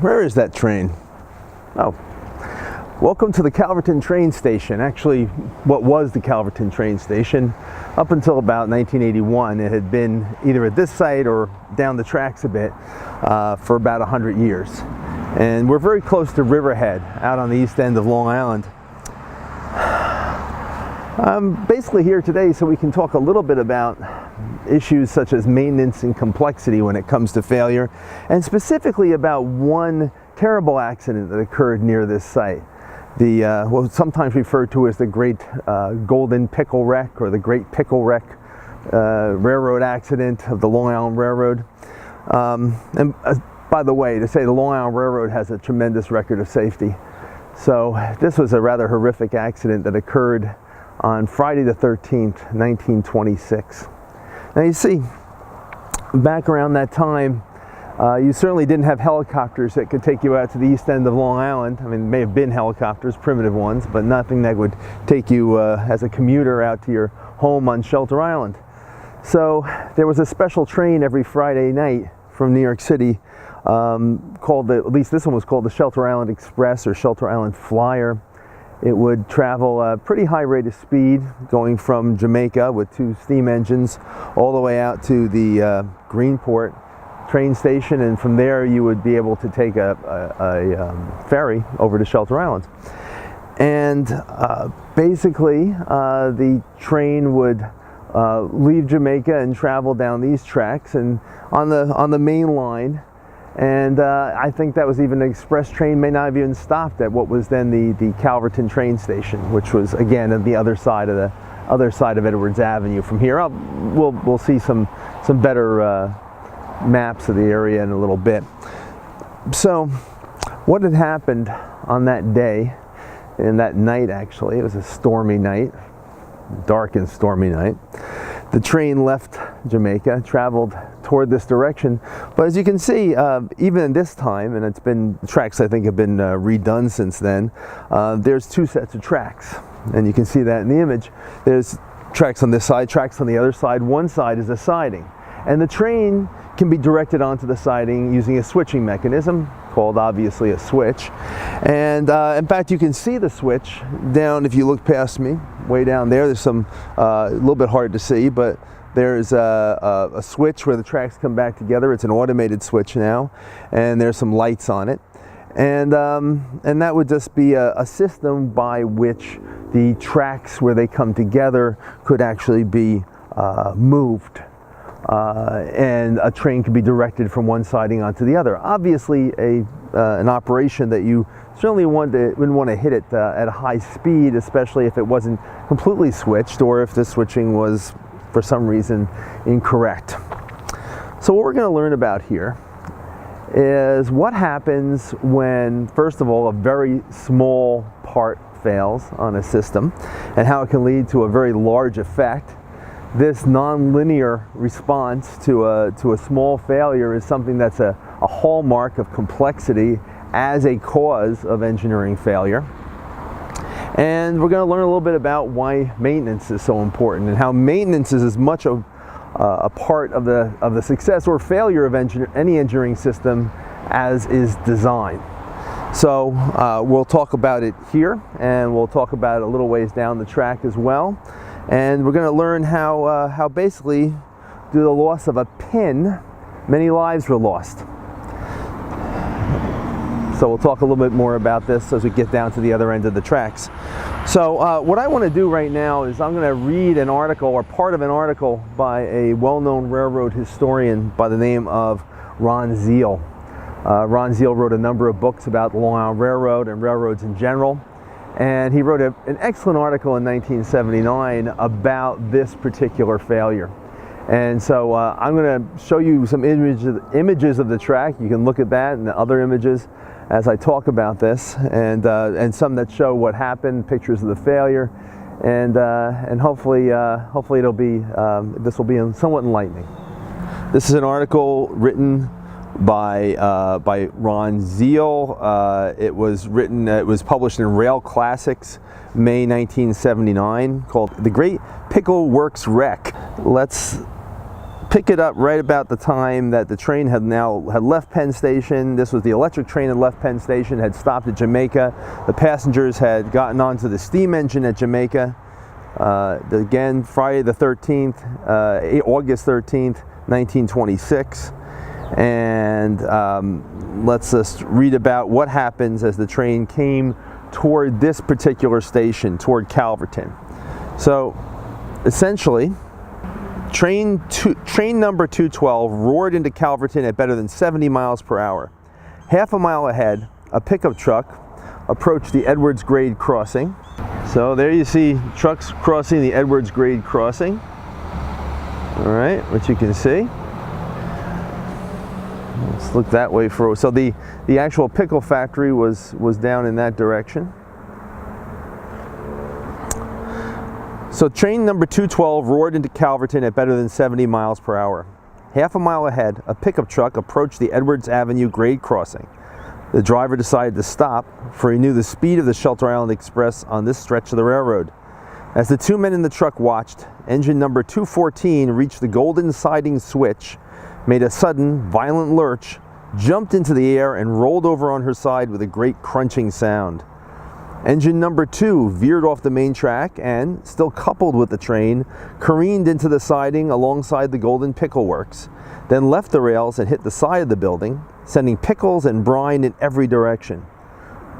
Where is that train? Oh. Welcome to the Calverton train station. Actually, what was the Calverton train station. Up until about 1981, it had been either at this site or down the tracks a bit for about 100 years. And we're very close to Riverhead, out on the east end of Long Island. I'm basically here today so we can talk a little bit about issues such as maintenance and complexity when it comes to failure, and specifically about one terrible accident that occurred near this site. The well, sometimes referred to as the Great Golden Pickle Wreck, or the Great Pickle Wreck railroad accident of the Long Island Railroad. And by the way, to say the Long Island Railroad has a tremendous record of safety. So this was a rather horrific accident that occurred on Friday the 13th, 1926. Now you see, back around that time, you certainly didn't have helicopters that could take you out to the east end of Long Island. I mean, it may have been helicopters, primitive ones, but nothing that would take you as a commuter out to your home on Shelter Island. So there was a special train every Friday night from New York City called, at least this one was called the Shelter Island Express or Shelter Island Flyer. It would travel a pretty high rate of speed, going from Jamaica with 2 steam engines all the way out to the Greenport train station, and from there you would be able to take a ferry over to Shelter Island. And basically the train would leave Jamaica and travel down these tracks and on the main line, and I think that was even an express train may not have even stopped at what was then the Calverton train station, which was again on the other side of Edwards Avenue. From here we'll see some better maps of the area in a little bit. So what had happened on that day, and that night actually, it was a stormy night, dark and stormy night. The train left Jamaica, traveled toward this direction, but as you can see, even in this time, and the tracks I think have been redone since then, there's 2 sets of tracks, and you can see that in the image. There's tracks on this side, tracks on the other side. One side is a siding, and the train can be directed onto the siding using a switching mechanism called obviously a switch. And in fact, you can see the switch down, if you look past me, way down there. There's some, a little bit hard to see, but there's a switch where the tracks come back together. It's an automated switch now, and there's some lights on it. And that would just be a system by which the tracks where they come together could actually be moved. And a train could be directed from one siding onto the other. Obviously an operation that you certainly wouldn't want to hit it at a high speed, especially if it wasn't completely switched or if the switching was for some reason incorrect. So what we're going to learn about here is what happens when, first of all, a very small part fails on a system, and how it can lead to a very large effect. This non-linear response to a small failure is something that's a hallmark of complexity as a cause of engineering failure. And we're going to learn a little bit about why maintenance is so important, and how maintenance is as much a part of the success or failure of any engineering system as is design. So we'll talk about it here, and we'll talk about it a little ways down the track as well. And we're going to learn how basically, due to the loss of a pin, many lives were lost. So we'll talk a little bit more about this as we get down to the other end of the tracks. So what I want to do right now is I'm going to read an article, or part of an article, by a well-known railroad historian by the name of Ron Zeal. Ron Zeal wrote a number of books about the Long Island Railroad and railroads in general. And he wrote an excellent article in 1979 about this particular failure. And so I'm going to show you some images of the track. You can look at that and the other images as I talk about this, and some that show what happened, pictures of the failure, and hopefully it'll be this will be somewhat enlightening. This is an article written by Ron Zeal. It was published in Rail Classics, May 1979, called "The Great Pickle Works Wreck." Let's pick it up right about the time that the train had left Penn Station. This was the electric train that left Penn Station, had stopped at Jamaica. The passengers had gotten onto the steam engine at Jamaica. Again, Friday the 13th, August 13th, 1926. And let's just read about what happens as the train came toward this particular station, toward Calverton. So, essentially, train number 212 roared into Calverton at better than 70 miles per hour. Half a mile ahead, a pickup truck approached the Edwards Grade crossing. So there you see trucks crossing the Edwards Grade crossing. All right, which you can see. Let's look that way for. So the actual pickle factory was down in that direction. So train number 212 roared into Calverton at better than 70 miles per hour. Half a mile ahead, a pickup truck approached the Edwards Avenue grade crossing. The driver decided to stop, for he knew the speed of the Shelter Island Express on this stretch of the railroad. As the two men in the truck watched, engine number 214 reached the golden siding switch, made a sudden, violent lurch, jumped into the air, and rolled over on her side with a great crunching sound. Engine number 2 veered off the main track and, still coupled with the train, careened into the siding alongside the Golden Pickle Works, then left the rails and hit the side of the building, sending pickles and brine in every direction.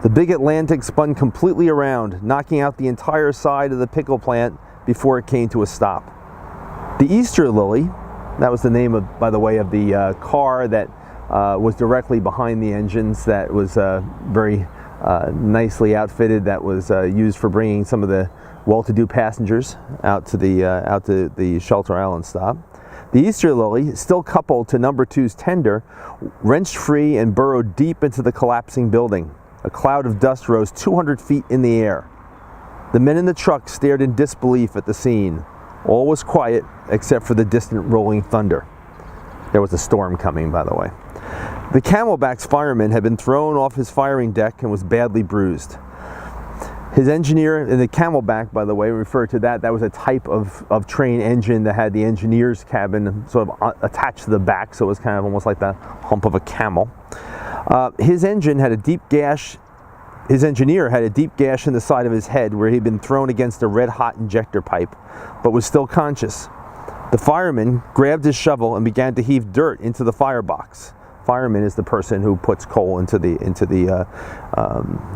The big Atlantic spun completely around, knocking out the entire side of the pickle plant before it came to a stop. The Easter Lily, that was the name of, by the way, of the car that was directly behind the engines, that was very nicely outfitted, that was used for bringing some of the well-to-do passengers out to the Shelter Island stop. The Easter Lily, still coupled to number 2's tender, wrenched free and burrowed deep into the collapsing building. A cloud of dust rose 200 feet in the air. The men in the truck stared in disbelief at the scene. All was quiet except for the distant rolling thunder. There was a storm coming, by the way. The Camelback's fireman had been thrown off his firing deck and was badly bruised. His engineer, and the Camelback, by the way, referred to that was a type of train engine that had the engineer's cabin sort of attached to the back, so it was kind of almost like the hump of a camel. His engineer had a deep gash in the side of his head where he'd been thrown against a red-hot injector pipe, but was still conscious. The fireman grabbed his shovel and began to heave dirt into the firebox. Fireman is the person who puts coal into the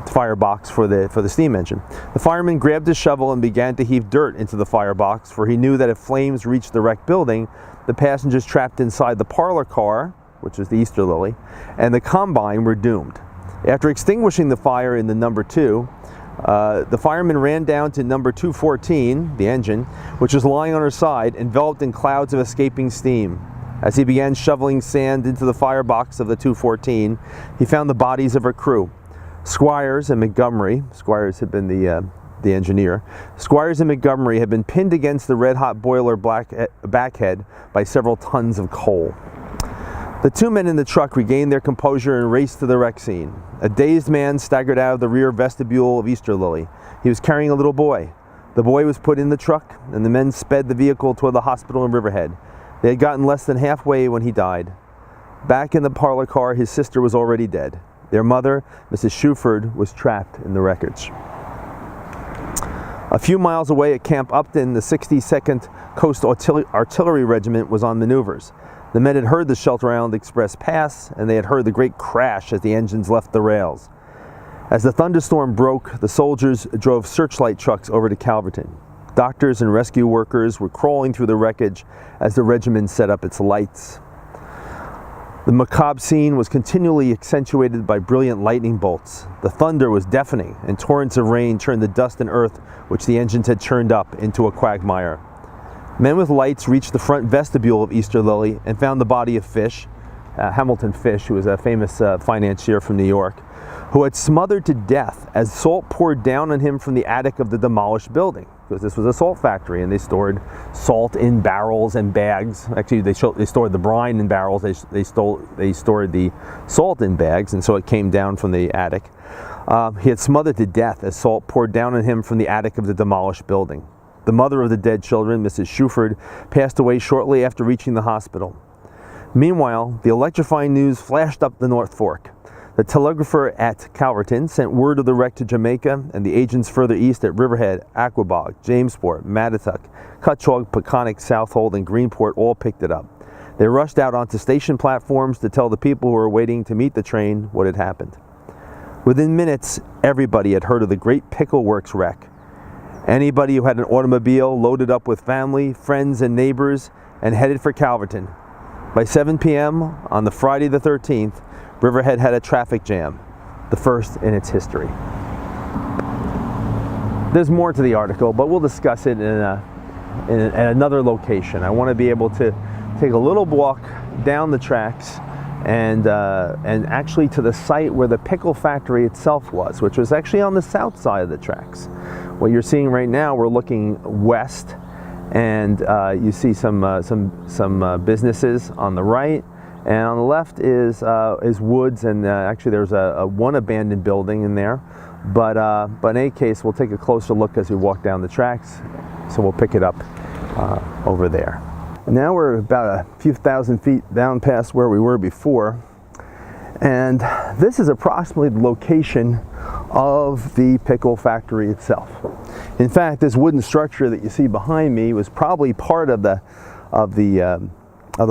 firebox for the steam engine. The fireman grabbed his shovel and began to heave dirt into the firebox, for he knew that if flames reached the wrecked building, the passengers trapped inside the parlor car, which is the Easter Lily, and the combine were doomed. After extinguishing the fire in the number 2, the fireman ran down to number 214, the engine, which was lying on her side, enveloped in clouds of escaping steam. As he began shoveling sand into the firebox of the 214, he found the bodies of her crew. Squires and Montgomery, Squires had been the engineer, Squires and Montgomery had been pinned against the red-hot boiler backhead by several tons of coal. The two men in the truck regained their composure and raced to the wreck scene. A dazed man staggered out of the rear vestibule of Easter Lily. He was carrying a little boy. The boy was put in the truck, and the men sped the vehicle toward the hospital in Riverhead. They had gotten less than halfway when he died. Back in the parlor car, his sister was already dead. Their mother, Mrs. Shuford, was trapped in the wreckage. A few miles away at Camp Upton, the 62nd Coast Artillery Regiment was on maneuvers. The men had heard the Shelter Island Express pass, and they had heard the great crash as the engines left the rails. As the thunderstorm broke, the soldiers drove searchlight trucks over to Calverton. Doctors and rescue workers were crawling through the wreckage as the regiment set up its lights. The macabre scene was continually accentuated by brilliant lightning bolts. The thunder was deafening, and torrents of rain turned the dust and earth which the engines had churned up into a quagmire. Men with lights reached the front vestibule of Easter Lily and found the body of Fish, Hamilton Fish, who was a famous financier from New York, who had smothered to death as salt poured down on him from the attic of the demolished building. Because this was a salt factory, and they stored salt in barrels and bags. Actually, they stored the brine in barrels. They stored the salt in bags, and so it came down from the attic. He had smothered to death as salt poured down on him from the attic of the demolished building. The mother of the dead children, Mrs. Shuford, passed away shortly after reaching the hospital. Meanwhile, the electrifying news flashed up the North Fork. The telegrapher at Calverton sent word of the wreck to Jamaica, and the agents further east at Riverhead, Aquabog, Jamesport, Mattatuck, Cutchogue, Peconic, Southold, and Greenport all picked it up. They rushed out onto station platforms to tell the people who were waiting to meet the train what had happened. Within minutes, everybody had heard of the great Pickle Works wreck. Anybody who had an automobile loaded up with family, friends, and neighbors and headed for Calverton. By 7 p.m. on the Friday the 13th, Riverhead had a traffic jam, the first in its history. There's more to the article, but we'll discuss it in another location. I want to be able to take a little walk down the tracks and actually to the site where the pickle factory itself was, which was actually on the south side of the tracks. What you're seeing right now, we're looking west, and you see some businesses on the right, and on the left is woods, and actually there's one abandoned building in there. But in any case, we'll take a closer look as we walk down the tracks. So we'll pick it up over there. Now we're about a few thousand feet down past where we were before, and this is approximately the location of the pickle factory itself. In fact, this wooden structure that you see behind me was probably part of the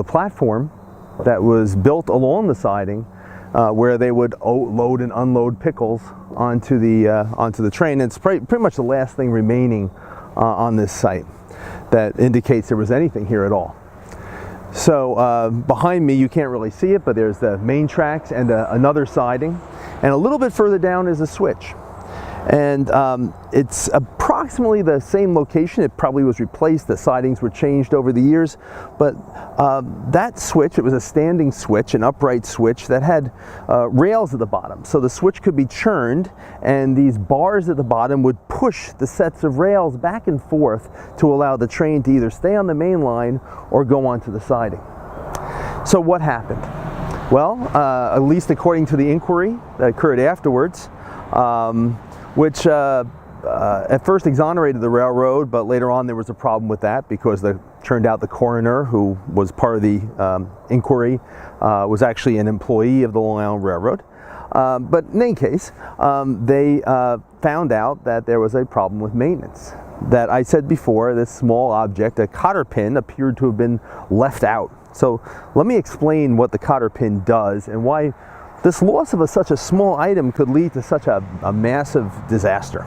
platform that was built along the siding, where they would load and unload pickles onto the train. And it's pretty much the last thing remaining on this site that indicates there was anything here at all. So behind me, you can't really see it, but there's the main tracks and another siding, and a little bit further down is a switch. And it's approximately the same location. It probably was replaced. The sidings were changed over the years. But that switch, it was a standing switch, an upright switch that had rails at the bottom. So the switch could be churned, and these bars at the bottom would push the sets of rails back and forth to allow the train to either stay on the main line or go onto the siding. So what happened? Well, at least according to the inquiry that occurred afterwards, which at first exonerated the railroad, but later on there was a problem with that because turned out the coroner, who was part of the inquiry, was actually an employee of the Long Island Railroad. But in any case, they found out that there was a problem with maintenance. That I said before, this small object, a cotter pin, appeared to have been left out. So let me explain what the cotter pin does and why this loss of such a small item could lead to such a massive disaster.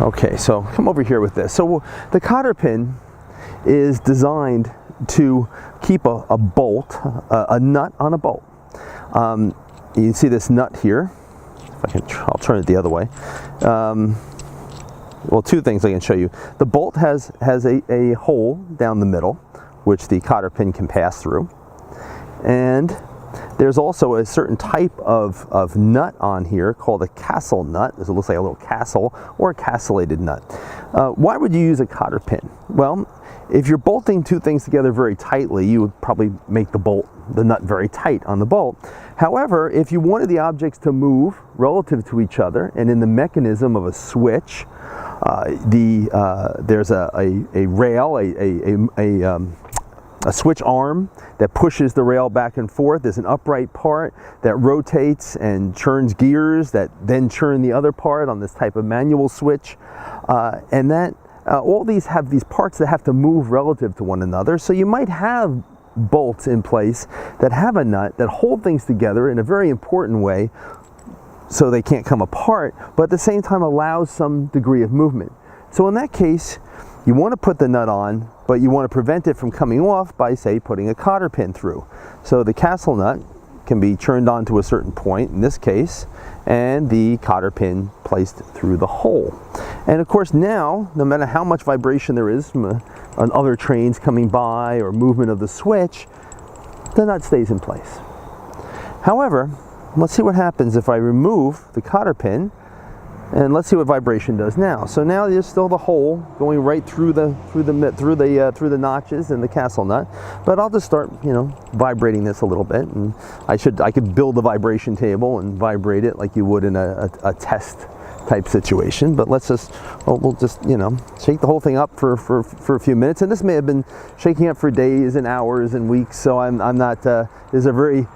Okay, so come over here with this. So the cotter pin is designed to keep a bolt, a nut on a bolt. You can see this nut here. If I can, I'll turn it the other way. Well, two things I can show you. The bolt has a hole down the middle, which the cotter pin can pass through, and there's also a certain type of nut on here called a castle nut. It looks like a little castle or a castellated nut. Why would you use a cotter pin? Well, if you're bolting two things together very tightly, you would probably make the nut very tight on the bolt. However, if you wanted the objects to move relative to each other, and in the mechanism of a switch, there's a rail, a switch arm that pushes the rail back and forth. There's an upright part that rotates and churns gears that then churn the other part on this type of manual switch. And that all these have these parts that have to move relative to one another. So you might have bolts in place that have a nut that hold things together in a very important way so they can't come apart, but at the same time allows some degree of movement. So in that case, you want to put the nut on, but you want to prevent it from coming off by, say, putting a cotter pin through. So the castle nut can be churned on to a certain point, in this case, and the cotter pin placed through the hole. And of course now, no matter how much vibration there is from on other trains coming by or movement of the switch, the nut stays in place. However, let's see what happens if I remove the cotter pin, and let's see what vibration does now. So now there's still the hole going right through the notches in the castle nut, but I'll just start, vibrating this a little bit, and I could build a vibration table and vibrate it like you would in a test type situation, but let's just, we'll just, shake the whole thing up for a few minutes. And this may have been shaking up for days and hours and weeks, so I'm not, this is a very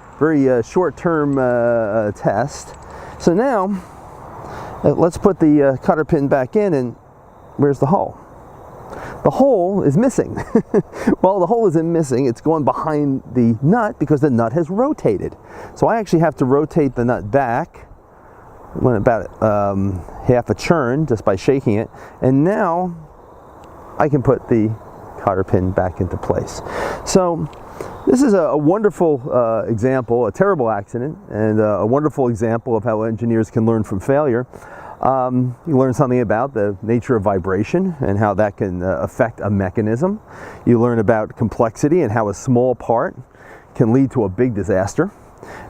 short-term test. So now, let's put the cotter pin back in, and where's the hole? The hole is missing. Well, the hole isn't missing, it's going behind the nut because the nut has rotated. So I actually have to rotate the nut back, went about half a churn just by shaking it, and now I can put the cotter pin back into place. So this is a wonderful example, a terrible accident, and a wonderful example of how engineers can learn from failure. You learn something about the nature of vibration and how that can affect a mechanism. You learn about complexity and how a small part can lead to a big disaster,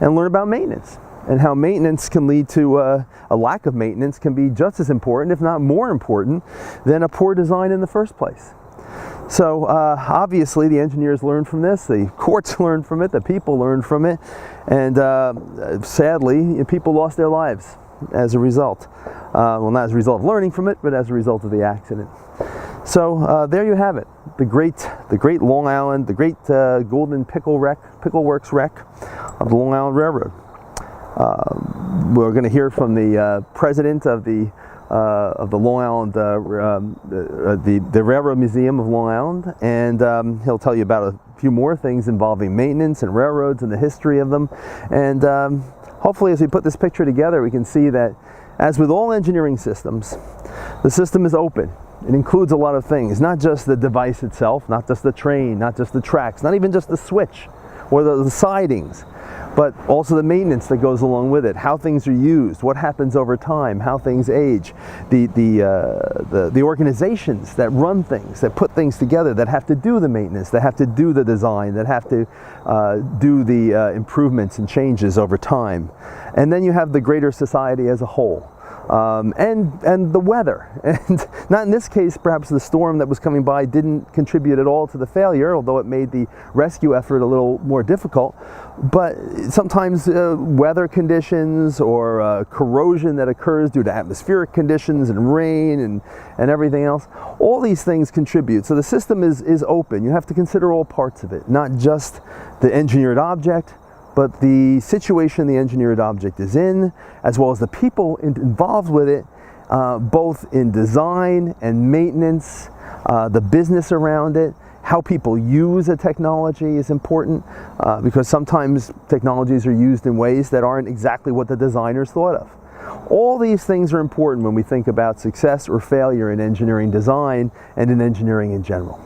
and learn about maintenance and how maintenance can lead to a lack of maintenance can be just as important, if not more important, than a poor design in the first place. So obviously the engineers learn from this, the courts learn from it, the people learn from it, and sadly people lost their lives as a result. Well, not as a result of learning from it, but as a result of the accident. So there you have it, the great Long Island, the great Golden Pickle Works wreck of the Long Island Railroad. We're going to hear from the president of the Long Island, the Railroad Museum of Long Island, and he'll tell you about a few more things involving maintenance and railroads and the history of them. And hopefully, as we put this picture together, we can see that, as with all engineering systems, the system is open. It includes a lot of things, not just the device itself, not just the train, not just the tracks, not even just the switch or the sidings, but also the maintenance that goes along with it, how things are used, what happens over time, how things age, the organizations that run things, that put things together, that have to do the maintenance, that have to do the design, that have to do the improvements and changes over time. And then you have the greater society as a whole. And the weather, and not in this case, perhaps the storm that was coming by didn't contribute at all to the failure, although it made the rescue effort a little more difficult. But sometimes weather conditions or corrosion that occurs due to atmospheric conditions and rain and everything else, all these things contribute. So the system is open. You have to consider all parts of it, not just the engineered object, but the situation the engineered object is in, as well as the people involved with it, both in design and maintenance, the business around it, how people use a technology is important, because sometimes technologies are used in ways that aren't exactly what the designers thought of. All these things are important when we think about success or failure in engineering design and in engineering in general.